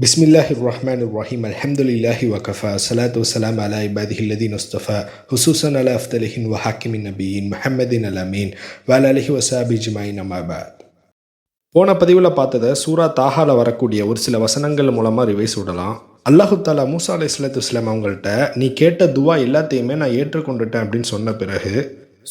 பிஸ்மில்லாஹிர் ரஹ்மானிர் ரஹீம் அல்ஹம்துலில்லாஹி வகஃபா ஸலாத்து வஸ்ஸலாமு அலா இபாதிஹில் லதீன இஸ்தஃபா ஹுசூஸன் அலா அஃதலிஹின் வ ஹாக்கிமின் நபியின் முஹம்மதின் அல் அமீன் வ அலா ஆலிஹி வஸஹ்பிஹி அஜ்மஈன் அம்மா பஅத். போன பதிவில் பார்த்ததை சூரா தாஹால வரக்கூடிய ஒரு சில வசனங்கள் மூலமாக ரிவைஸ் விடலாம். அல்லாஹு தாலா மூசா அலைஹிஸ்ஸலாத்து வஸ்ஸலாம் அவங்கள்ட்ட நீ கேட்ட துவா எல்லாத்தையுமே நான் ஏற்றுக்கொண்டுட்டேன் அப்படின்னு சொன்ன பிறகு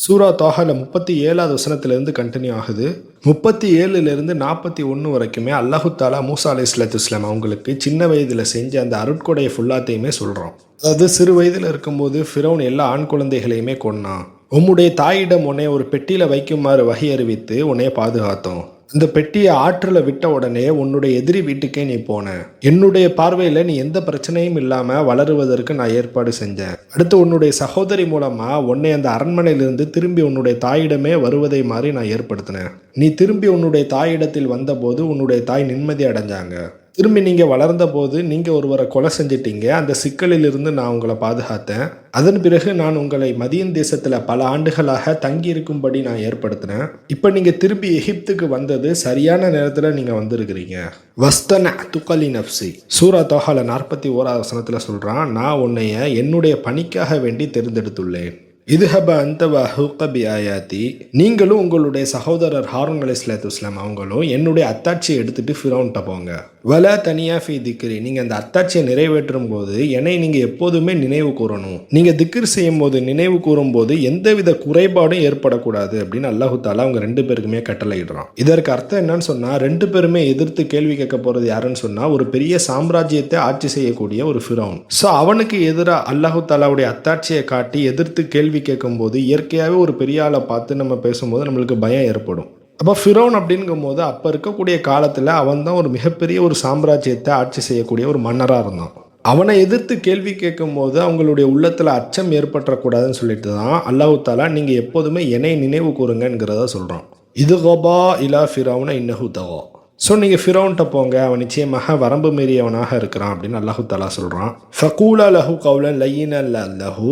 சூரா தாஹால 37வது வசனத்திலிருந்து கண்டினியூ ஆகுது. 37லிருந்து 41 வரைக்குமே அல்லாஹு தாலா மூசா அலைஹிஸ்ஸலாத்து வஸ்ஸலாம் அவங்களுக்கு சின்ன வயதில் செஞ்ச அந்த அருட்கொடையை ஃபுல்லாத்தையுமே சொல்கிறோம். அதாவது சிறு வயதில் இருக்கும்போது ஃபிரௌன் எல்லா ஆண் குழந்தைகளையுமே கொன்னான். உம்முடைய தாயிடம் உன்னை ஒரு பெட்டியில் வைக்குமாறு வகை அறிவித்து உன்னை பாதுகாத்தோம். அந்த பெட்டியை ஆற்றில் விட்ட உடனே உன்னுடைய எதிரி வீட்டுக்கே நீ போன. என்னுடைய பார்வையில் நீ எந்த பிரச்சனையும் இல்லாமல் வளருவதற்கு நான் ஏற்பாடு செஞ்சேன். அடுத்து உன்னுடைய சகோதரி மூலமாக உன்னை அந்த அரண்மனையிலிருந்து திரும்பி உன்னுடைய தாயிடமே வருவதை மாதிரி நான் ஏற்படுத்தினேன். நீ திரும்பி உன்னுடைய தாயிடத்தில் வந்தபோது உன்னுடைய தாய் நிம்மதி அடைஞ்சாங்க. திரும்பி நீங்கள் வளர்ந்த போது நீங்கள் ஒருவரை கொலை செஞ்சிட்டீங்க. அந்த சிக்கலிலிருந்து நான் உங்களை பாதுகாத்தேன். அதன் பிறகு நான் உங்களை மதியன் தேசத்தில் பல ஆண்டுகளாக தங்கியிருக்கும்படி நான் ஏற்படுத்தினேன். இப்போ நீங்கள் திரும்பி எகிப்துக்கு வந்தது சரியான நேரத்தில் நீங்கள் வந்திருக்கிறீங்க. வஸ்தன துக்கலி நப்சி சூரா தோஹால 41வது வசனத்தில் சொல்கிறான், நான் உன்னைய என்னுடைய பணிக்காக வேண்டி தேர்ந்தெடுத்துள்ளேன். இதுஹப அந்த வஹூகபி ஆயாத்தி, நீங்களும் உங்களுடைய சகோதரர் ஹாரூன் அலைஹிஸ்ஸலாத்து வஸ்ஸலாம் அவங்களும் என்னுடைய அத்தாட்சியை எடுத்துகிட்டு ஃபிரௌன்ட்ட போங்க. வல தனியா ஃபி திக்ரி, நீங்கள் அந்த அத்தாட்சியை நிறைவேற்றும் போது என்னை நீங்கள் எப்போதுமே நினைவு கூறணும். நீங்கள் திக்ர் செய்யும் போது நினைவு கூறும் போது எந்தவித குறைபாடும் ஏற்படக்கூடாது அப்படின்னு அல்லாஹு தாலா அவங்க 2 பேருக்குமே கட்டளையிடுறான். இதற்கு அர்த்தம் என்னன்னு சொன்னால் 2 பேருமே எதிர்த்து கேள்வி கேட்க போகிறது யாருன்னு சொன்னால் ஒரு பெரிய சாம்ராஜ்யத்தை ஆட்சி செய்யக்கூடிய ஒரு ஃபிரௌன். ஸோ அவனுக்கு எதிராக அல்லாஹு தாலாவுடைய அத்தாட்சியை காட்டி எதிர்த்து கேள்வி கேட்கும்போது இயற்கையாகவே ஒரு பெரிய ஆளை பார்த்து நம்ம பேசும்போது நம்மளுக்கு பயம் ஏற்படும். அப்போ ஃபிரௌன் அப்படிங்கும் போது அப்போ இருக்கக்கூடிய காலத்தில் அவன் தான் ஒரு மிகப்பெரிய ஒரு சாம்ராஜ்யத்தை ஆட்சி செய்யக்கூடிய ஒரு மன்னராக இருந்தான். அவனை எதிர்த்து கேள்வி கேட்கும் போது அவங்களுடைய உள்ளத்தில் அச்சம் ஏற்பட்டக்கூடாதுன்னு சொல்லிட்டு தான் அல்லாஹு தாலா நீங்கள் எப்போதுமே என்னை நினைவு கூறுங்கிறத சொல்கிறான். இது கபா இலா ஃபிரௌன இன்னஹு தகா. ஸோ நீங்கள் ஃபிரௌன்ட்ட போங்க, அவன் நிச்சயமாக வரம்பு மீறியவனாக இருக்கிறான் அப்படின்னு அல்லாஹு தாலா சொல்கிறான். ஃபகூலா லஹு கௌலன் லையின லஹு,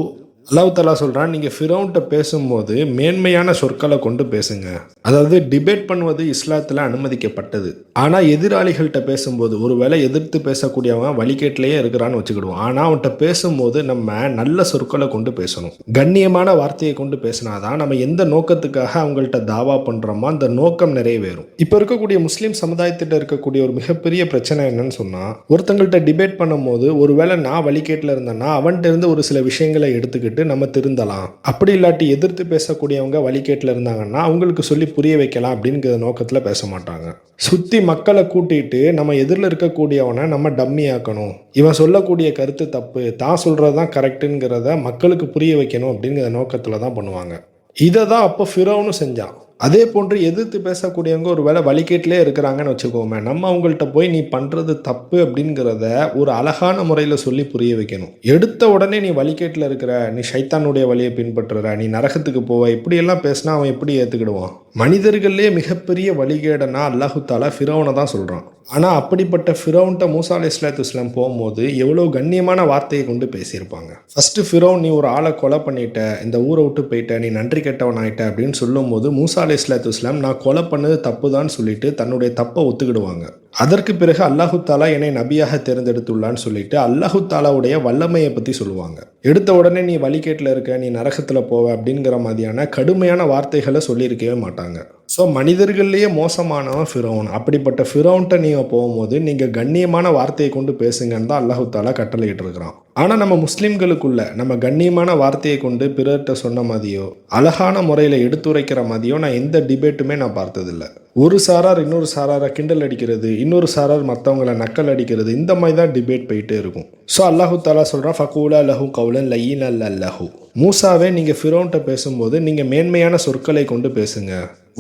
அல்லாஹ் தாலா சொல்கிறான், நீங்கள் ஃபிரௌன்ட்ட பேசும்போது மேன்மையான சொற்களை கொண்டு பேசுங்க. அதாவது டிபேட் பண்ணுவது இஸ்லாத்தில் அனுமதிக்கப்பட்டது. ஆனால் எதிராளிகள்கிட்ட பேசும்போது ஒருவேளை எதிர்த்து பேசக்கூடியவன் வழிகேட்டிலேயே இருக்கிறான்னு வச்சுக்கிடுவோம். ஆனால் அவன்கிட்ட பேசும்போது நம்ம நல்ல சொற்களை கொண்டு பேசணும். கண்ணியமான வார்த்தையை கொண்டு பேசினாதான் நம்ம எந்த நோக்கத்துக்காக அவங்கள்ட்ட தாவா பண்ணுறோமோ அந்த நோக்கம் நிறைவேறும். இப்போ இருக்கக்கூடிய முஸ்லீம் சமுதாயத்திட்ட இருக்கக்கூடிய ஒரு மிகப்பெரிய பிரச்சனை என்னன்னு சொன்னால், ஒருத்தங்கள்ட்ட டிபேட் பண்ணும்போது ஒருவேளை நான் வழிகேட்டில் இருந்தேன்னா அவன்கிட்ட இருந்து ஒரு சில விஷயங்களை எடுத்துக்கிட்டு நம்ம திருந்தலாம். அப்படி இல்லாட்டி எதிர்த்து பேசக்கூடியவங்க வழிகேட்டில் இருந்தாங்கன்னா அவங்களுக்கு சொல்லி புரிய வைக்கலாம் அப்படிங்கிற நோக்கத்தில் பேச மாட்டாங்க. சுற்றி மக்களை கூட்டிட்டு நம்ம எதிரில் இருக்கக்கூடியவனை நம்ம டம்மி ஆக்கணும், இவன் சொல்லக்கூடிய கருத்து தப்பு, தான் சொல்கிறது தான் கரெக்டுங்கிறத மக்களுக்கு புரிய வைக்கணும் அப்படிங்கிற நோக்கத்தில் தான் பண்ணுவாங்க. இதை தான் அப்போ ஃபிரௌனும் செஞ்சான். அதே போன்று எதிர்த்து பேசக்கூடியவங்க ஒரு வேளை வழிகேட்டிலே இருக்கிறாங்கன்னு வச்சுக்கோமே, நம்ம அவங்கள்ட்ட போய் நீ பண்ணுறது தப்பு அப்படிங்கிறத ஒரு அழகான முறையில் சொல்லி புரிய வைக்கணும். எடுத்த உடனே நீ வழிகேட்டில் இருக்கிற, நீ ஷைத்தானுடைய வழியை பின்பற்றுற, நீ நரகத்துக்கு போவ, இப்படியெல்லாம் பேசினா அவன் எப்படி ஏற்றுக்கிடுவான்? மனிதர்கள்லேயே மிகப்பெரிய வழிகேடனா அல்லாஹு தாலா ஃபிரௌனை தான் சொல்கிறான். ஆனால் அப்படிப்பட்ட ஃபிரௌன்ட்ட மூசா அலைஹிஸ்ஸலாத்து வஸ்ஸலாம் போகும்போது எவ்வளோ கண்ணியமான வார்த்தையை கொண்டு பேசியிருப்பாங்க. ஃபஸ்ட்டு ஃபிரௌன் நீ ஒரு ஆளை கொலை பண்ணிட்ட, இந்த ஊரை விட்டு போயிட்ட, நீ நன்றி கெட்டவன் ஆயிட்ட அப்படின்னு சொல்லும்போது மூசா அலைஹிஸ்ஸலாத்து வஸ்ஸலாம் நான் கொலை பண்ணது தப்பு தான் சொல்லிட்டு தன்னுடைய தப்பை ஒத்துக்கிடுவாங்க. அதற்கு பிறகு அல்லாஹு தாலா என்னை நபியாக தேர்ந்தெடுத்துள்ளான்னு சொல்லிட்டு அல்லாஹு தாலாவுடைய வல்லமையை பற்றி சொல்லுவாங்க. எடுத்த உடனே நீ வழிகேட்டில் இருக்க, நீ நரகத்தில் போவ அப்படிங்கிற மாதிரியான கடுமையான வார்த்தைகளை சொல்லியிருக்கவே மாட்டாங்க. ஸோ மனிதர்கள்லேயே மோசமானவன் ஃபிரௌன். அப்படிப்பட்ட ஃபிரௌன்ட்ட நீங்கள் போகும்போது நீங்கள் கண்ணியமான வார்த்தையை கொண்டு பேசுங்கன்னு தான் அல்லாஹு தாலா கட்டளையிட்டு இருக்கிறான். ஆனால் நம்ம முஸ்லீம்களுக்குள்ள நம்ம கண்ணியமான வார்த்தையை கொண்டு பிறர்கிட்ட சொன்ன மாதிரியோ அழகான முறையில் எடுத்துரைக்கிற மாதிரியோ நான் எந்த டிபேட்டுமே நான் பார்த்ததில்லை. ஒரு சாரார் இன்னொரு சாராரை கிண்டல் அடிக்கிறது, இன்னொரு சாரார் மற்றவங்களை நக்கல் அடிக்கிறது, இந்த மாதிரி தான் டிபேட் போயிட்டே இருக்கும். ஸோ அல்லாஹு தாலா சொல்கிறான், ஃபகூலா லஹு கௌலன் லையின லஹு, மூசாவே நீங்கள் ஃபிரௌன்ட்ட பேசும்போது நீங்கள் மேன்மையான சொற்களை கொண்டு பேசுங்க.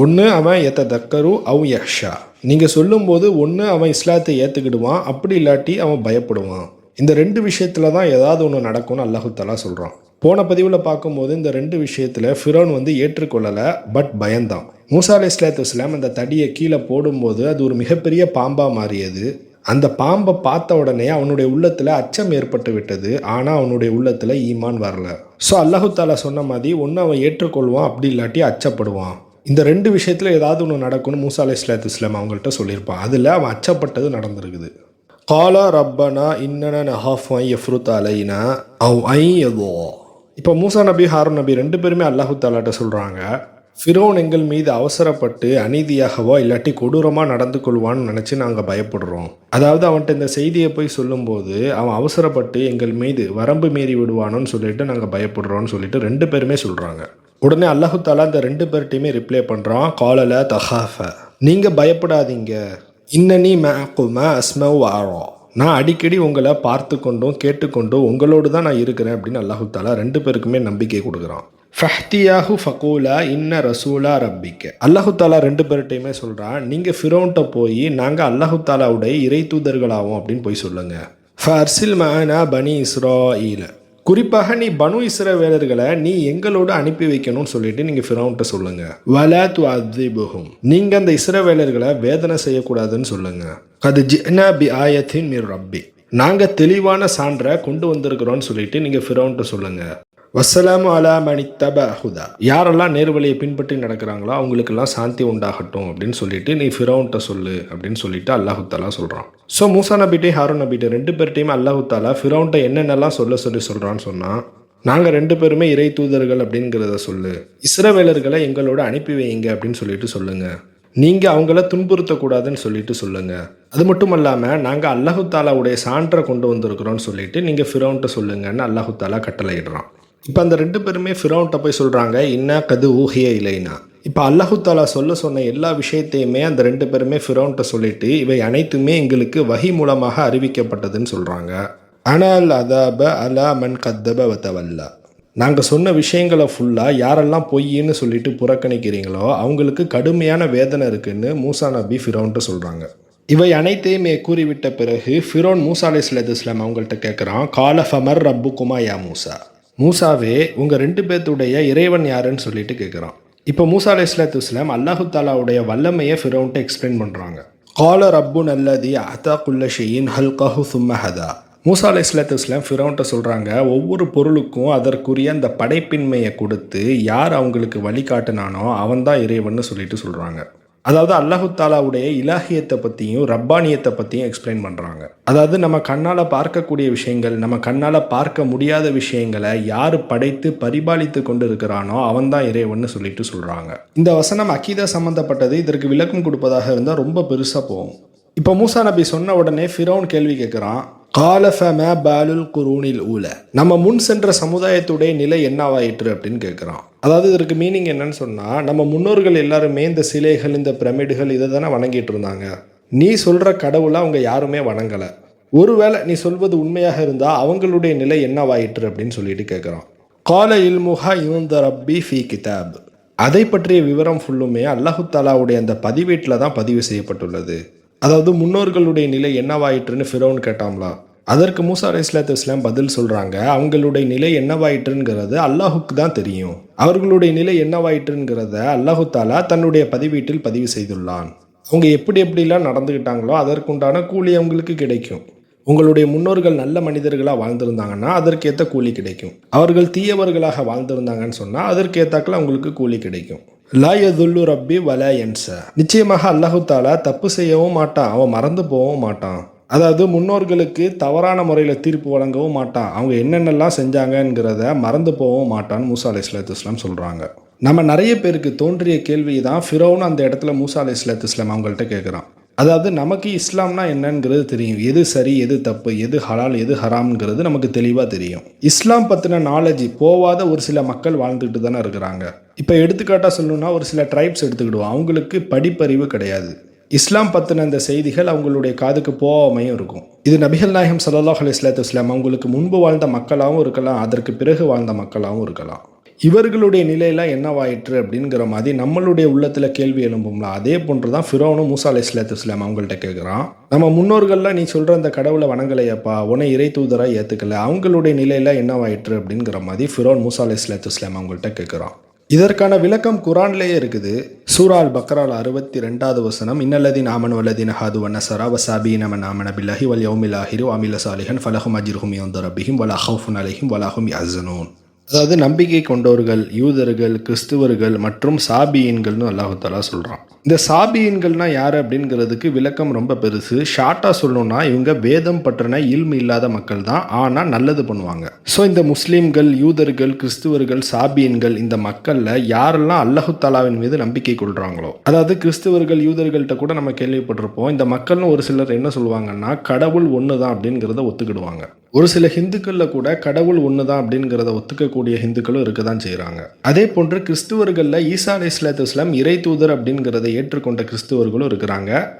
ஒன்று அவன் எத்ததக்கரு அவ் யஹ்ஷா, நீங்கள் சொல்லும்போது ஒன்று அவன் இஸ்லாத்தை ஏற்றுக்கிடுவான், அப்படி இல்லாட்டி அவன் பயப்படுவான். இந்த 2 விஷயத்தில் தான் ஏதாவது ஒன்று நடக்கும்னு அல்லாஹு தாலா சொல்கிறான். போன பதிவில் பார்க்கும்போது இந்த 2 விஷயத்தில் ஃபிரௌன் ஏற்றுக்கொள்ளலை, பட் பயந்தான். மூசா அலைஹிஸ்ஸலாத்து வஸ்ஸலாம் அந்த தடியை கீழே போடும்போது அது ஒரு மிகப்பெரிய பாம்பாக மாறியது. அந்த பாம்பை பார்த்த உடனே அவனுடைய உள்ளத்தில் அச்சம் ஏற்பட்டு விட்டது. ஆனால் அவனுடைய உள்ளத்தில் ஈமான் வரல. ஸோ அல்லாஹு தாலா சொன்ன மாதிரி ஒன்று அவன் ஏற்றுக்கொள்வான், அப்படி இல்லாட்டி அச்சப்படுவான். இந்த 2 விஷயத்தில் ஏதாவது ஒன்று நடக்கும்னு மூசா அலைஹிஸ்ஸலாத்து வஸ்ஸலாம் அவங்கள்ட்ட சொல்லியிருப்பான். அதில் அவன் அச்சப்பட்டது நடந்திருக்குது. காலா ரப்பனா இன்னன நஹாஃபு அன் யஃப்ருத் அலைனா அவ் ஐ யதோ. இப்போ மூசா நபி ஹாரூன் நபி ரெண்டு பேருமே அல்லாஹு தாலாட்ட சொல்கிறாங்க, ஃபிரௌன் எங்கள் மீது அவசரப்பட்டு அநீதியாகவோ இல்லாட்டி கொடூரமாக நடந்து கொள்வான்னு நினச்சி நாங்கள் பயப்படுறோம். அதாவது அவன்கிட்ட இந்த செய்தியை போய் சொல்லும்போது அவன் அவசரப்பட்டு எங்கள் மீது வரம்பு மீறி விடுவானோன்னு சொல்லிட்டு நாங்கள் பயப்படுறோன்னு சொல்லிட்டு ரெண்டு பேருமே சொல்கிறாங்க. உடனே அல்லாஹு தாலா இந்த ரெண்டு பேர்ட்டையுமே ரிப்ளை பண்ணுறான், காலல தஹாஃப, நீங்கள் பயப்படாதீங்க, இன்னனி மஅகுமா அஸ்மஉ வஅரா, நான் அடிக்கடி உங்களை பார்த்து கொண்டும் கேட்டுக்கொண்டும் உங்களோடு தான் நான் இருக்கிறேன் அப்படின்னு அல்லாஹு தாலா ரெண்டு பேருக்குமே நம்பிக்கை கொடுக்குறான். ஃபஹ்தியாஹு ஃபகூலா இன்ன ரசூலா ரப்பிக்க. அல்லாஹு தாலா ரெண்டு பேர்கிட்டையுமே சொல்கிறான், நீங்கள் ஃபிரௌன்ட்ட போய் நாங்கள் அல்லாஹு தாலாவுடைய இறை தூதர்களாகும் அப்படின்னு போய் சொல்லுங்க. ஃபர்சில் மஅனா பனி இஸ்ராஈல, குறிப்பாக நீ பனு இஸ்ரவேலர்களை நீ எங்களோடு அனுப்பி வைக்கணும்னு சொல்லிட்டு நீங்கள் ஃபிரௌன்ட்ட சொல்லுங்க. வலா துஅதிபுஹும், நீங்கள் அந்த இஸ்ரவேலர்களை வேதனை செய்யக்கூடாதுன்னு சொல்லுங்க. கத் ஜிஅனா பி ஆயத்தின் மிர் ரப்பி, நாங்கள் தெளிவான சான்றை கொண்டு வந்திருக்கிறோன்னு சொல்லிட்டு நீங்கள் ஃபிரௌன்ட்ட சொல்லுங்க. வஸ்ஸலாமு அலா மனி தப ஹுதா, யாரெல்லாம் நேர்வழியை பின்பற்றி நடக்கிறாங்களோ அவங்களுக்கெல்லாம் சாந்தி உண்டாகட்டும் அப்படின்னு சொல்லிட்டு நீ ஃபிரௌன்ட்ட சொல்லு அப்படின்னு சொல்லிட்டு அல்லாஹு தாலா சொல்கிறான். ஸோ மூசா நபிட்டே ஹாரூன் நபிட்டே ரெண்டு பேர்ட்டையும் அல்லாஹு தாலா ஃபிரௌன்ட்ட என்னென்னலாம் சொல்கிறான்னு சொன்னால், நாங்கள் ரெண்டு பேருமே இறை தூதர்கள் அப்படிங்கிறத சொல்லு, இஸ்ரவேலர்களை எங்களோட அனுப்பி வைங்க அப்படின்னு சொல்லிட்டு சொல்லுங்க, நீங்கள் அவங்கள துன்புறுத்தக்கூடாதுன்னு சொல்லிட்டு சொல்லுங்க, அது மட்டும் இல்லாமல் நாங்கள் அல்லாஹு தாலாவுடைய சான்றை கொண்டு வந்திருக்கிறோன்னு சொல்லிட்டு நீங்கள் ஃபிரௌன்ட்ட சொல்லுங்கன்னு அல்லாஹு தாலா கட்டளையிடுறான். இப்போ அந்த ரெண்டு பேருமே ஃபிரௌன்ட்ட போய் சொல்கிறாங்க, இன்னா கது ஊஹிய இலைனா. இப்போ அல்லாஹு தாலா சொன்ன எல்லா விஷயத்தையுமே அந்த ரெண்டு பேருமே ஃபிரௌன்ட்ட சொல்லிட்டு இவை அனைத்துமே எங்களுக்கு வஹி மூலமாக அறிவிக்கப்பட்டதுன்னு சொல்கிறாங்க. ஆனால் அதாப அலா மன் கத்தப வத்தவல்லா, நாங்கள் சொன்ன விஷயங்களை ஃபுல்லாக யாரெல்லாம் பொய்ன்னு சொல்லிட்டு புறக்கணிக்கிறீங்களோ அவங்களுக்கு கடுமையான வேதனை இருக்குன்னு மூசா நபி ஃபிரௌன்ட்ட சொல்கிறாங்க. இவை அனைத்தையுமே கூறிவிட்ட பிறகு ஃபிரௌன் மூசா அலைஹிஸ்ஸலாத்து வஸ்ஸலாம் அவங்கள்ட்ட கேட்குறான், கால ஃபமர் ரப்புக்குமா யா மூசா, மூசாவே உங்கள் ரெண்டு பேர்த்துடைய இறைவன் யாருன்னு சொல்லிட்டு கேட்குறான். இப்போ மூசா அலைஹிஸ்ஸலாத்து வஸ்ஸலாம் அல்லாஹு தாலாவுடைய வல்லமையை ஃபிரௌன்ட்ட எக்ஸ்பிளைன் பண்ணுறாங்க. கால ரப்புன் அல்லதி அத்தா குல்ல ஷையின் ஹல்கஹு சும்ம ஹதா. மூசா அலைஹிஸ்ஸலாத்து வஸ்ஸலாம் ஃபிரௌன்ட்ட சொல்கிறாங்க, ஒவ்வொரு பொருளுக்கும் அதற்குரிய அந்த படைப்பின்மையை கொடுத்து யார் அவங்களுக்கு வழிகாட்டினானோ அவன் தான் இறைவன்னு சொல்லிட்டு சொல்கிறாங்க. அதாவது அல்லாஹு தாலாவுடைய இலாஹியத்தை பற்றியும் ரப்பானியத்தை பற்றியும் எக்ஸ்பிளைன் பண்ணுறாங்க. அதாவது நம்ம கண்ணால் பார்க்கக்கூடிய விஷயங்கள், நம்ம கண்ணால் பார்க்க முடியாத விஷயங்களை யார் படைத்து பரிபாலித்து கொண்டு இருக்கிறானோ அவன் தான் இறைவன்னு சொல்லிட்டு சொல்கிறாங்க. இந்த வசனம் அக்கீதா சம்மந்தப்பட்டது. இதற்கு விளக்கம் கொடுப்பதாக இருந்தால் ரொம்ப பெருசாக போகும். இப்போ மூசா நபி சொன்ன உடனே ஃபிரௌன் கேள்வி கேட்குறான், கால ஃபம பாலுல் குரூனில் ஊல, நம்ம முன் சென்ற சமுதாயத்துடைய நிலை என்னவாயிற்று அப்படின்னு கேட்குறான். அதாவது இதற்கு மீனிங் என்னன்னு சொன்னால், நம்ம முன்னோர்கள் எல்லாருமே இந்த சிலைகள் இந்த பிரமிடுகள் இதை தானே வணங்கிட்டு இருந்தாங்க. நீ சொல்கிற கடவுளை அவங்க யாருமே வணங்கலை. ஒருவேளை நீ சொல்வது உண்மையாக இருந்தால் அவங்களுடைய நிலை என்னவாயிற்று அப்படின்னு சொல்லிட்டு கேட்குறான். கால இல்முஹா யுந்த ரப்பி ஃபி கிதாப், அதை பற்றிய விவரம் ஃபுல்லுமே அல்லாஹு தாலாவுடைய அந்த பதிவேட்டில் தான் பதிவு செய்யப்பட்டுள்ளது. அதாவது முன்னோர்களுடைய நிலை என்னவாயிற்றுன்னு ஃபிரௌன் கேட்டாங்களா, அதற்கு மூசா அலைஹிஸ்ஸலாத்து வஸ்ஸலாம் பதில் சொல்கிறாங்க, அவங்களுடைய நிலை என்னவாயிற்றுங்கிறது அல்லாஹுக்கு தான் தெரியும். அவர்களுடைய நிலை என்னவாயிற்றுங்கிறத அல்லாஹு தாலா தன்னுடைய பதிவீட்டில் பதிவு செய்துள்ளான். அவங்க எப்படிலாம் நடந்துக்கிட்டாங்களோ அதற்குண்டான கூலி அவங்களுக்கு கிடைக்கும். உங்களுடைய முன்னோர்கள் நல்ல மனிதர்களாக வாழ்ந்திருந்தாங்கன்னா அதற்கேற்ற கூலி கிடைக்கும். அவர்கள் தீயவர்களாக வாழ்ந்திருந்தாங்கன்னு சொன்னால் அதற்கேற்றாக்கில் அவங்களுக்கு கூலி கிடைக்கும். லா யதுல்லு ரப்பி வலா யன்ஸா, நிச்சயமாக அல்லாஹு தாலா தப்பு செய்யவும் மாட்டான், அவன் மறந்து போகவும் மாட்டான். அதாவது முன்னோர்களுக்கு தவறான முறையில் தீர்ப்பு வழங்கவும் மாட்டான், அவங்க என்னென்னலாம் செஞ்சாங்கங்கிறத மறந்து போகவும் மாட்டான்னு மூசா அலைஹிஸ்ஸலாத்து வஸ்ஸலாம் சொல்கிறாங்க. நம்ம நிறைய பேருக்கு தோன்றிய கேள்வி தான் ஃபிரௌன் அந்த இடத்துல மூசா அலைஹிஸ்ஸலாத்து வஸ்ஸலாம் அவங்கள்ட்ட கேட்குறான். அதாவது நமக்கு இஸ்லாம்னா என்னங்கிறது தெரியும், எது சரி எது தப்பு, எது ஹலால் எது ஹராம்ங்கிறது நமக்கு தெளிவாக தெரியும். இஸ்லாம் பற்றின நாலேஜ் போவாத ஒரு சில மக்கள் வாழ்ந்துட்டு தானே இருக்கிறாங்க. இப்போ எடுத்துக்காட்டாக சொல்லணும்னா ஒரு சில ட்ரைப்ஸ் எடுத்துக்கிடுவோம், அவங்களுக்கு படிப்பறிவு கிடையாது. இஸ்லாம் பற்றின அந்த செய்திகள் அவங்களுடைய காதுக்கு போகாமையும் இருக்கும். இது நபிகள் நாயகம் ஸல்லல்லாஹு அலைஹி வஸல்லம் அவங்களுக்கு முன்பு வாழ்ந்த மக்களாகவும் இருக்கலாம், அதற்கு பிறகு வாழ்ந்த மக்களாகவும் இருக்கலாம். இவர்களுடைய நிலையெல்லாம் என்னவாயிற்று அப்படிங்கிற மாதிரி நம்மளுடைய உள்ளத்தில் கேள்வி எழும்பும்ல, அதே போன்று தான் ஃபிரௌனும் மூசா அலைஹிஸ்ஸலாத்து வஸ்ஸலாம் அவங்கள்ட்ட கேட்குறான், நம்ம முன்னோர்கள்லாம் நீ சொல்கிற அந்த கடவுளை வணங்கலையப்பா, உன்னை இறை தூதராக ஏற்றுக்கல, அவங்களுடைய நிலையெல்லாம் என்னவாயிற்று அப்படிங்கிற மாதிரி ஃபிரௌன் மூசா அலைஹிஸ்ஸலாத்து வஸ்ஸலாம் அவங்கள்ட்ட கேட்குறான். இதற்கான விளக்கம் குரான்லேயே இருக்குது. சூரா அல் பக்ரால் 62வது வசனம், இன்னல்லதீன ஆமனு வல்லதீன ஹாது வன்னஸரா வஸாபீன மன் ஆமன பில்லாஹி வல் யௌமில் ஆஹிரி வஅமில சாலிஹன் ஃபலஹும் அஜ்ருஹும் இன்த ரப்பிஹிம் வலா ஹௌஃபுன் அலைஹிம் வலா ஹும் யஹ்ஸனூன். அதாவது நம்பிக்கை கொண்டவர்கள், யூதர்கள், கிறிஸ்துவர்கள் மற்றும் சாபியன்கள்னு அல்லாஹ் தஆலா சொல்கிறான். இந்த சாபியன்கள்னா யார் அப்படிங்கிறதுக்கு விளக்கம் ரொம்ப பெருசு. ஷார்ட்டாக சொல்லணும்னா இவங்க வேதம் பற்றின இல்மு இல்லாத மக்கள் தான், ஆனால் நல்லது பண்ணுவாங்க. ஸோ இந்த முஸ்லீம்கள், யூதர்கள், கிறிஸ்துவர்கள், சாபியன்கள் இந்த மக்களில் யாரெல்லாம் அல்லாஹ் தஆலாவின் மீது நம்பிக்கை கொள்கிறாங்களோ, அதாவது கிறிஸ்துவர்கள், யூதர்கள்ட்ட கூட நம்ம கேள்விப்பட்டிருப்போம். இந்த மக்கள்னு ஒரு சிலர் என்ன சொல்லுவாங்கன்னா கடவுள் ஒன்று தான் அப்படிங்கிறத ஒத்துக்கிடுவாங்க. ஒரு சில ஹிந்துக்களில் கூட கடவுள் ஒன்று தான் அப்படிங்கிறத ஒத்துக்கக்கூடிய ஹிந்துக்களும் இருக்க தான் செய்கிறாங்க. அதே போன்று கிறிஸ்துவர்களில் ஈசா அலைஹிஸ்ஸலாத்து வஸ்ஸலாம் இறை தூதர் அப்படிங்கிறத ஏற்றுக்கொண்ட கிறிஸ்துவர்களும் இருக்கிறாங்க.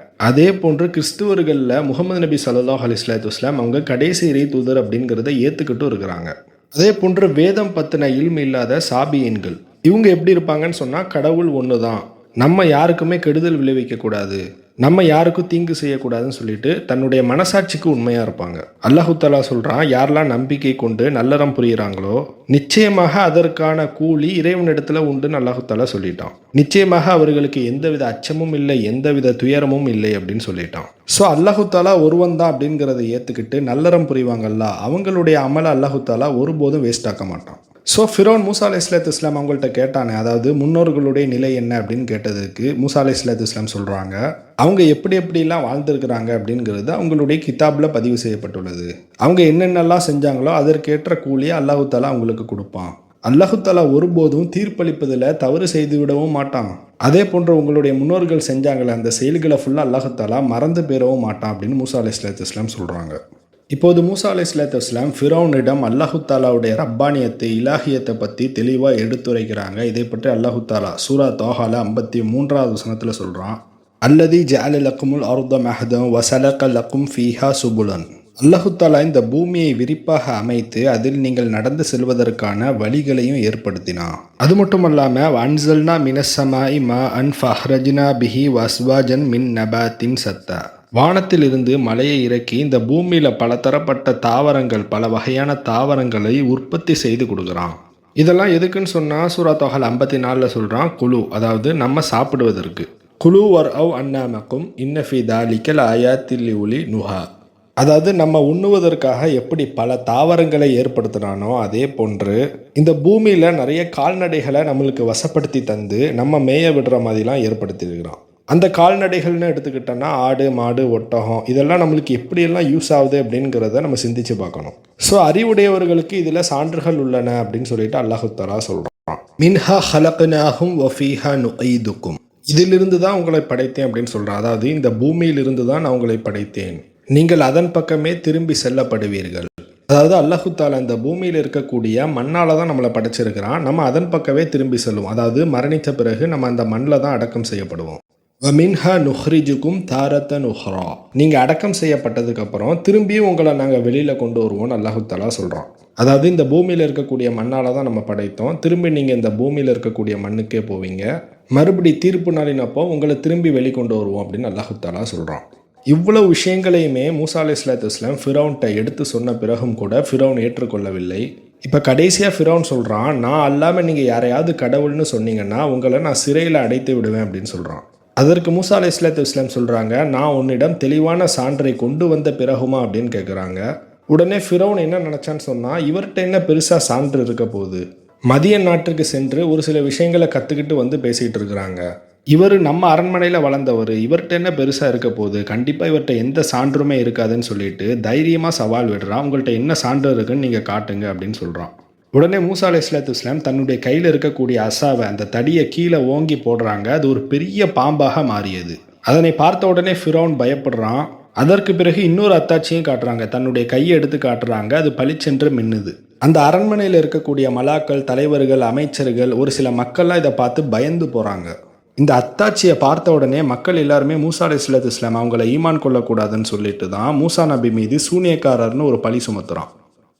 அதே போன்று கிறிஸ்துவர்களில் முகமது நபி ஸல்லல்லாஹு அலைஹி வஸல்லம் அவங்க கடைசி இறை தூதர் அப்படிங்கிறத ஏற்றுக்கிட்டும் இருக்கிறாங்க. அதே போன்று வேதம் பற்றின இல்மு இல்லாத சாபியன்கள் இவங்க எப்படி இருப்பாங்கன்னு சொன்னால் கடவுள் ஒன்று தான், நம்ம யாருக்குமே கெடுதல் விளைவிக்கக்கூடாது, நம்ம யாருக்கும் தீங்கு செய்யக்கூடாதுன்னு சொல்லிட்டு தன்னுடைய மனசாட்சிக்கு உண்மையாக இருப்பாங்க. அல்லாஹ் தஆலா சொல்கிறான், யாரெல்லாம் நம்பிக்கை கொண்டு நல்லறம் புரிகிறாங்களோ நிச்சயமாக அதற்கான கூலி இறைவனிடத்தில் உண்டுன்னு அல்லாஹ் தஆலா சொல்லிட்டான். நிச்சயமாக அவர்களுக்கு எந்தவித அச்சமும் இல்லை, எந்தவித துயரமும் இல்லை அப்படின்னு சொல்லிட்டான். ஸோ அல்லாஹ் தஆலா ஒருவன் தான் அப்படிங்கிறத ஏற்றுக்கிட்டு நல்லறம் புரிவாங்கல்ல, அவங்களுடைய அமலை அல்லாஹ் தஆலா ஒருபோதும் வேஸ்ட் ஆக்க மாட்டான். ஸோ ஃபிரௌன் மூசா அலைஹிஸ்ஸலாத்து வஸ்ஸலாம் அவங்கள்ட்ட கேட்டானே, அதாவது முன்னோர்களுடைய நிலை என்ன அப்படின்னு கேட்டதுக்கு மூசா அலைஹிஸ்ஸலாத்து வஸ்ஸலாம் சொல்கிறாங்க, அவங்க எப்படி எப்படிலாம் வாழ்ந்திருக்கிறாங்க அப்படிங்கிறது அவங்களுடைய கிதாபில் பதிவு செய்யப்பட்டுள்ளது. அவங்க என்னென்னலாம் செஞ்சாங்களோ அதற்கேற்ற கூலியை அல்லாஹ் தஆலா அவங்களுக்கு கொடுப்பான். அல்லாஹ் தஆலா ஒருபோதும் தீர்ப்பளிப்பதில் தவறு செய்து விடவும் மாட்டான். அதே போன்று உங்களுடைய முன்னோர்கள் செஞ்சாங்களே அந்த செயல்களை ஃபுல்லாக அல்லாஹ் தஆலா மறந்து போயிடவும் மாட்டான் அப்படின்னு மூசா அலைஹிஸ்ஸலாத்து வஸ்ஸலாம் சொல்கிறாங்க. இப்போது மூசா அலைஹிஸ்ஸலாத்து வஸ்ஸலாம் ஃபிரௌனிடம் அல்லாஹ் தஆலாவுடைய ரப்பானியத்தை, இலாஹியத்தை பற்றி தெளிவாக எடுத்துரைக்கிறாங்க. இதை பற்றி அல்லாஹ் தஆலா சூரா தாஹால 53வது வசனத்தில் சொல்கிறான், அல்லதி ஜஅல லக்குமுல் அர்த மஹ்தன் வஸலக லக்கும் ஃபீஹா சுபுலன். அல்லாஹ் தஆலா இந்த பூமியை விரிப்பாக அமைத்து அதில் நீங்கள் நடந்து செல்வதற்கான வழிகளையும் ஏற்படுத்தினான். அது மட்டும் இல்லாமல் அன்சல்னா மினஸ்ஸமாஇ மாஅன் ஃபஹ்ரஜ்னா பிஹி வஸ்வாஜன் மின் நபாத்தின் சத்தா, வானத்தில் இருந்து மலையை இறக்கி இந்த பூமியில் பல தரப்பட்ட தாவரங்கள், பல வகையான தாவரங்களை உற்பத்தி செய்து கொடுக்குறான். இதெல்லாம் எதுக்குன்னு சொன்னால் சூரா தாஹால் 54 சொல்கிறான், குழு, அதாவது நம்ம சாப்பிடுவதற்கு. குழு வர் அவ் அன்னாமக்கும் இன்னஃபி தாலிக்கல் ஆயாத்தில்லி உலி நுஹா, அதாவது நம்ம உண்ணுவதற்காக எப்படி பல தாவரங்களை ஏற்படுத்தினானோ அதே போன்று இந்த பூமியில் நிறைய கால்நடைகளை நம்மளுக்கு வசப்படுத்தி தந்து நம்ம மேய விடுற மாதிரிலாம் ஏற்படுத்தியிருக்கிறான். அந்த கால்நடைகள்னு எடுத்துக்கிட்டோன்னா ஆடு, மாடு, ஒட்டகம் இதெல்லாம் நம்மளுக்கு எப்படியெல்லாம் யூஸ் ஆகுது அப்படிங்கிறத நம்ம சிந்திச்சு பார்க்கணும். ஸோ அறிவுடையவர்களுக்கு இதில் சான்றுகள் உள்ளன அப்படின்னு சொல்லிட்டு அல்லாஹ் தஆலா சொல்கிறான். மின்ஹா ஹலக்னாஹும் வஃபீஹா நுஈதுக்கும், இதிலிருந்து தான் உங்களை படைத்தேன் அப்படின்னு சொல்கிறான். அதாவது இந்த பூமியிலிருந்து தான் நான் உங்களை படைத்தேன், நீங்கள் அதன் பக்கமே திரும்பி செல்லப்படுவீர்கள். அதாவது அல்லாஹ் தஆலா இந்த பூமியில் இருக்கக்கூடிய மண்ணால் தான் நம்மளை படைச்சிருக்கிறான், நம்ம அதன் பக்கமே திரும்பி செல்லுவோம். அதாவது மரணித்த பிறகு நம்ம அந்த மண்ணில் தான் அடக்கம் செய்யப்படுவோம். வமின்ஹா நுஹ்ரிஜுக்கும் தாரத்தன் உஹ்ரா, நீங்கள் அடக்கம் செய்யப்பட்டதுக்கப்புறம் திரும்பியும் உங்களை நாங்கள் வெளியில் கொண்டு வருவோம்னு அல்லாஹ் தஆலா சொல்கிறான். அதாவது இந்த பூமியில் இருக்கக்கூடிய மண்ணால் தான் நம்ம படைத்தோம், திரும்பி நீங்கள் இந்த பூமியில் இருக்கக்கூடிய மண்ணுக்கே போவீங்க, மறுபடி தீர்ப்பு நாளினப்போ உங்களை திரும்பி வெளிக்கொண்டு வருவோம் அப்படின்னு அல்லாஹ் தஆலா சொல்கிறான். இவ்வளவு விஷயங்களையுமே மூசா அலைஹிஸ்ஸலாத்து வஸ்ஸலாம் ஃபிரௌன்ட்ட எடுத்து சொன்ன பிறகும் கூட ஃபிரௌன் ஏற்றுக்கொள்ளவில்லை. இப்போ கடைசியாக ஃபிரௌன் சொல்கிறான், நான் அல்லாமல் நீங்கள் யாரையாவது கடவுள்னு சொன்னீங்கன்னா உங்களை நான் சிறையில் அடைத்து விடுவேன் அப்படின்னு சொல்கிறான். அதற்கு மூசா அலைஹிஸ்ஸலாத்து வஸ்ஸலாம் சொல்கிறாங்க, நான் உன்னிடம் தெளிவான சான்றை கொண்டு வந்த பிறகுமா அப்படின்னு கேட்குறாங்க. உடனே ஃபிரௌன் என்ன நினச்சான்னு சொன்னால், இவர்கிட்ட என்ன பெருசாக சான்று இருக்க போகுது, மதிய நாட்டுக்கு சென்று ஒரு சில விஷயங்களை கற்றுக்கிட்டு வந்து பேசிகிட்டு இருக்கிறாங்க, இவர் நம்ம அரண்மனையில் வளர்ந்தவர், இவர்கிட்ட என்ன பெருசாக இருக்க போகுது, கண்டிப்பாக இவர்கிட்ட எந்த சான்றுமே இருக்காதுன்னு சொல்லிட்டு தைரியமாக சவால் விடுறான். உங்கள்கிட்ட என்ன சான்று இருக்குன்னு நீங்கள் காட்டுங்க அப்படின்னு சொல்கிறான். உடனே மூசா அலைஹிஸ்ஸலாத்து வஸ்ஸலாம் தன்னுடைய கையில் இருக்கக்கூடிய அசாவை, அந்த தடியை கீழே ஓங்கி போடுறாங்க. அது ஒரு பெரிய பாம்பாக மாறியது. அதனை பார்த்த உடனே ஃபிரௌன் பயப்படுறான். அதற்கு பிறகு இன்னொரு அத்தாட்சியும் காட்டுறாங்க, தன்னுடைய கையை எடுத்து காட்டுறாங்க, அது பளிச்சென்று மின்னுது. அந்த அரண்மனையில் இருக்கக்கூடிய மலாக்கள், தலைவர்கள், அமைச்சர்கள், ஒரு சில மக்கள்லாம் இதை பார்த்து பயந்து போகிறாங்க. இந்த அத்தாட்சியை பார்த்த உடனே மக்கள் எல்லாருமே மூசா அலைஹிஸ்ஸலாத்து வஸ்ஸலாம் அவங்கள ஈமான் கொள்ளக்கூடாதுன்னு சொல்லிட்டு தான் மூசா நபி மீது சூனியக்காரர்னு ஒரு பழி சுமத்துறான்.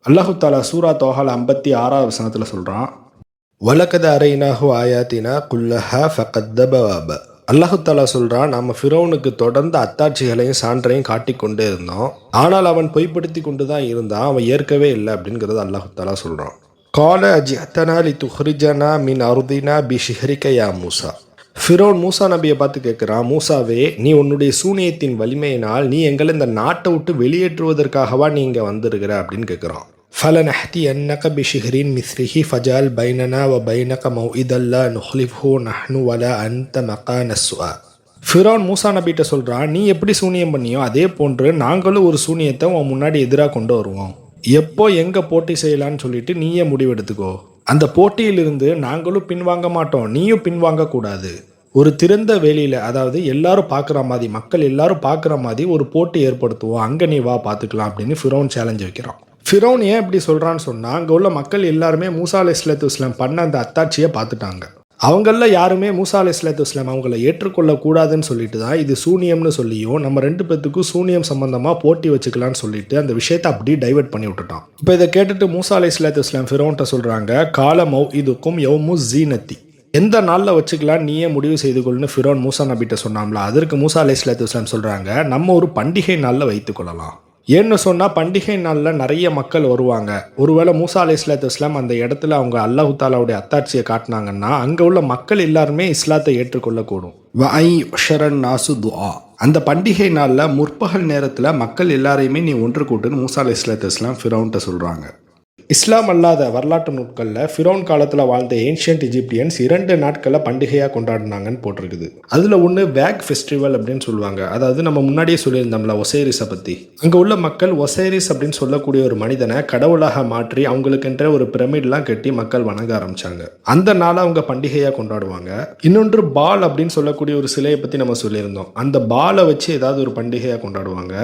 அல்லாஹ் தஆலா சூரா தாஹால் 56வது வசனத்தில் சொல்கிறான், வலகத அரைனாஹு ஆயாத்தினா குல்லஹா ஃபகத்தப வப. அல்லாஹ் தஆலா சொல்கிறான், நம்ம ஃபிரௌனுக்கு தொடர்ந்து அத்தாட்சிகளையும் சான்றையும் காட்டிக்கொண்டே இருந்தோம், ஆனால் அவன் பொய்ப்படுத்தி கொண்டு தான் இருந்தான், அவன் ஏற்கவே இல்லை அப்படிங்கிறது அல்லாஹ் தஆலா சொல்கிறான். கால அஜிஅத்தனா லிதுஹ்ரிஜனா மின் அர்தினா பிஷிஹ்ரிக யா மூசா. ஃபிரௌன் மூசா நபியை பார்த்து கேட்குறான், மூசாவே, நீ உன்னுடைய சூனியத்தின் வலிமையினால் நீ எங்களை இந்த நாட்டை விட்டு வெளியேற்றுவதற்காகவா நீ இங்கே வந்திருக்கிற அப்படின்னு கேட்குறான். فَلَنَحْتِيَنَّكَ بِشِهْرٍ مِثْلِهِ فَجَعَلْ بَيْنَنَا وَبَيْنَكَ مَوْعِدًا لَا نُخْلِفُهُ نَحْنُ وَلَا أَنْتَ مَكَانَ السُّؤَالِ. ஃபிரௌன் மூசா நபிட்ட சொல்றான், நீ எப்படி சூனியம் பண்ணியோ அதே போன்று நாங்களும் ஒரு சூனியத்தை உன் முன்னாடி எதிராக கொண்டு வருவோம். எப்போ எங்க போட்டி செய்யலான்னு சொல்லிட்டு நீயே முடிவெடுத்துக்கோ. அந்த போட்டியிலிருந்து நாங்களும் பின்வாங்க மாட்டோம், நீயும் பின்வாங்க கூடாது. ஒரு திறந்த வேலியில, அதாவது எல்லாரும் பார்க்குற மாதிரி, மக்கள் எல்லாரும் பார்க்குற மாதிரி ஒரு போட்டி ஏற்படுத்துவோம், அங்கே நீ வா பார்த்துக்கலாம் அப்படின்னு ஃபிரௌன் சேலஞ்ச் வைக்கிறான். ஃபிரௌன் ஏன் இப்படி சொல்கிறான்னு சொன்னால், அங்கே உள்ள மக்கள் எல்லாருமே மூசா அலைஹிஸ்ஸலாத்து வஸ்ஸலாம் பண்ண அந்த அத்தாட்சியை பார்த்துட்டாங்க. அவங்களில் யாருமே மூசா அலைஹிஸ்ஸலாத்து வஸ்ஸலாம் அவங்கள ஏற்றுக்கொள்ளக்கூடாதுன்னு சொல்லிட்டு தான் இது சூனியம்னு சொல்லியும் நம்ம ரெண்டு பேத்துக்கும் சூனியம் சம்பந்தமாக போட்டி வச்சுக்கலான்னு சொல்லிட்டு அந்த விஷயத்தை அப்படி டைவெர்ட் பண்ணி விட்டுட்டான். இப்போ இதை கேட்டுட்டு மூசா அலைஹிஸ்ஸலாத்து வஸ்ஸலாம் ஃபிரௌன்ட்ட சொல்கிறாங்க, கால மௌஇதுக்கும் யௌமு ஸீனத்தி, எந்த நாளில் வச்சுக்கலாம் நீயே முடிவு செய்து கொள்ளுன்னு ஃபிரௌன் மூசா நபிட்ட சொன்னாம்ல. அதற்கு மூசா அலைஹிஸ்ஸலாத்து வஸ்ஸலாம் சொல்கிறாங்க, நம்ம ஒரு பண்டிகை நாளில் வைத்துக்கொள்ளலாம். ஏன்னு சொன்னால் பண்டிகை நாளில் நிறைய மக்கள் வருவாங்க. ஒருவேளை மூசா அலைஹிஸ்ஸலாத்து வஸ்ஸலாம் அந்த இடத்துல அவங்க அல்லாஹ் தஆலாவுடைய அத்தாட்சியை காட்டினாங்கன்னா அங்கே உள்ள மக்கள் எல்லாருமே இஸ்லாத்தை ஏற்றுக்கொள்ளக்கூடும். நாசு துஆ, அந்த பண்டிகை நாளில் முற்பகல் நேரத்தில் மக்கள் எல்லாரையுமே நீ ஒன்று கூட்டுன்னு மூசா அலைஹிஸ்ஸலாத்து வஸ்ஸலாம் ஃபிரௌன்ட்ட சொல்கிறாங்க. இஸ்லாம் அல்லாத வரலாற்று நூட்களில் ஃபிரௌன் காலத்தில் வாழ்ந்த ஏன்ஷியன்ட் இஜிப்டியன்ஸ் 2 நாட்களை பண்டிகையாக கொண்டாடினாங்கன்னு போட்டிருக்குது. அதில் ஒன்று வேக் ஃபெஸ்டிவல் அப்படின்னு சொல்லுவாங்க. அதாவது நம்ம முன்னாடியே சொல்லியிருந்தோம்ல ஒசைரிஸை பற்றி. அங்கே உள்ள மக்கள் ஒசைரிஸ் அப்படின்னு சொல்லக்கூடிய ஒரு மனிதனை கடவுளாக மாற்றி அவங்களுக்கென்ற ஒரு பிரமிட்லாம் கட்டி மக்கள் வணங்க ஆரம்பித்தாங்க. அந்த நாளை அவங்க பண்டிகையாக கொண்டாடுவாங்க. இன்னொன்று பால் அப்படின்னு சொல்லக்கூடிய ஒரு சிலையை பற்றி நம்ம சொல்லியிருந்தோம். அந்த பாலை வச்சு ஏதாவது ஒரு பண்டிகையாக கொண்டாடுவாங்க.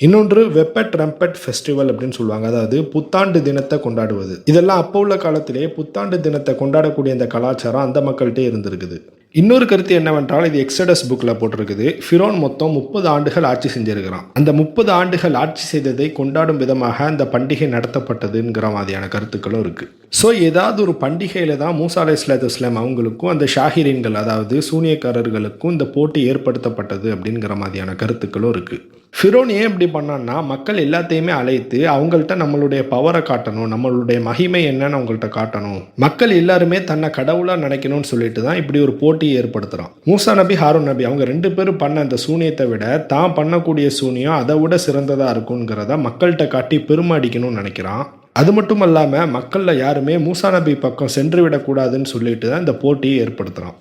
இன்னொன்று வெப்ப ட்ரம்பட் ஃபெஸ்டிவல் அப்படின்னு சொல்லுவாங்க. அதாவது புத்தாண்டு தினத்தை கொண்டாடுவது. இதெல்லாம் அப்போ உள்ள காலத்திலே புத்தாண்டு தினத்தை கொண்டாடக்கூடிய அந்த கலாச்சாரம் அந்த மக்கள்கிட்டே இருந்திருக்குது. இன்னொரு கருத்து என்னவென்றால், இது எக்ஸடஸ் புக்கில் போட்டிருக்குது, ஃபிரௌன் மொத்தம் 30 ஆண்டுகள் ஆட்சி செஞ்சிருக்கிறான். அந்த 30 ஆண்டுகள் ஆட்சி செய்ததை கொண்டாடும் விதமாக அந்த பண்டிகை நடத்தப்பட்டதுங்கிற மாதிரியான கருத்துக்களும் இருக்குது. ஸோ ஏதாவது ஒரு பண்டிகையில் தான் மூசா அலைஹிஸ்ஸலாத்து வஸ்ஸலாம் அவங்களுக்கும் அந்த ஷாஹிரீன்கள், அதாவது சூனியக்காரர்களுக்கும் இந்த போட்டி ஏற்படுத்தப்பட்டது அப்படிங்கிற மாதிரியான கருத்துக்களும் இருக்குது. ஃபிரௌன் ஏன் இப்படி பண்ணான்னா, மக்கள் எல்லாத்தையுமே அழைத்து அவங்கள்ட்ட நம்மளுடைய பவரை காட்டணும், நம்மளுடைய மகிமை என்னன்னு அவங்கள்ட்ட காட்டணும், மக்கள் எல்லாருமே தன்னை கடவுளாக நினைக்கணும்னு சொல்லிட்டு தான் இப்படி ஒரு போட்டியை ஏற்படுத்துகிறான். மூசா நபி, ஹாரூன் நபி அவங்க 2 பேரும் பண்ண அந்த சூனியத்தை விட தான் பண்ணக்கூடிய சூனியம் அதை விட சிறந்ததாக இருக்குங்கிறத மக்கள்கிட்ட காட்டி பெருமை அடிக்கணும்னு நினைக்கிறான். அது மட்டும் இல்லாமல் மக்களில் யாருமே மூசா நபி பக்கம் சென்று விடக்கூடாதுன்னு சொல்லிட்டு தான் இந்த போட்டியை ஏற்படுத்துகிறான்.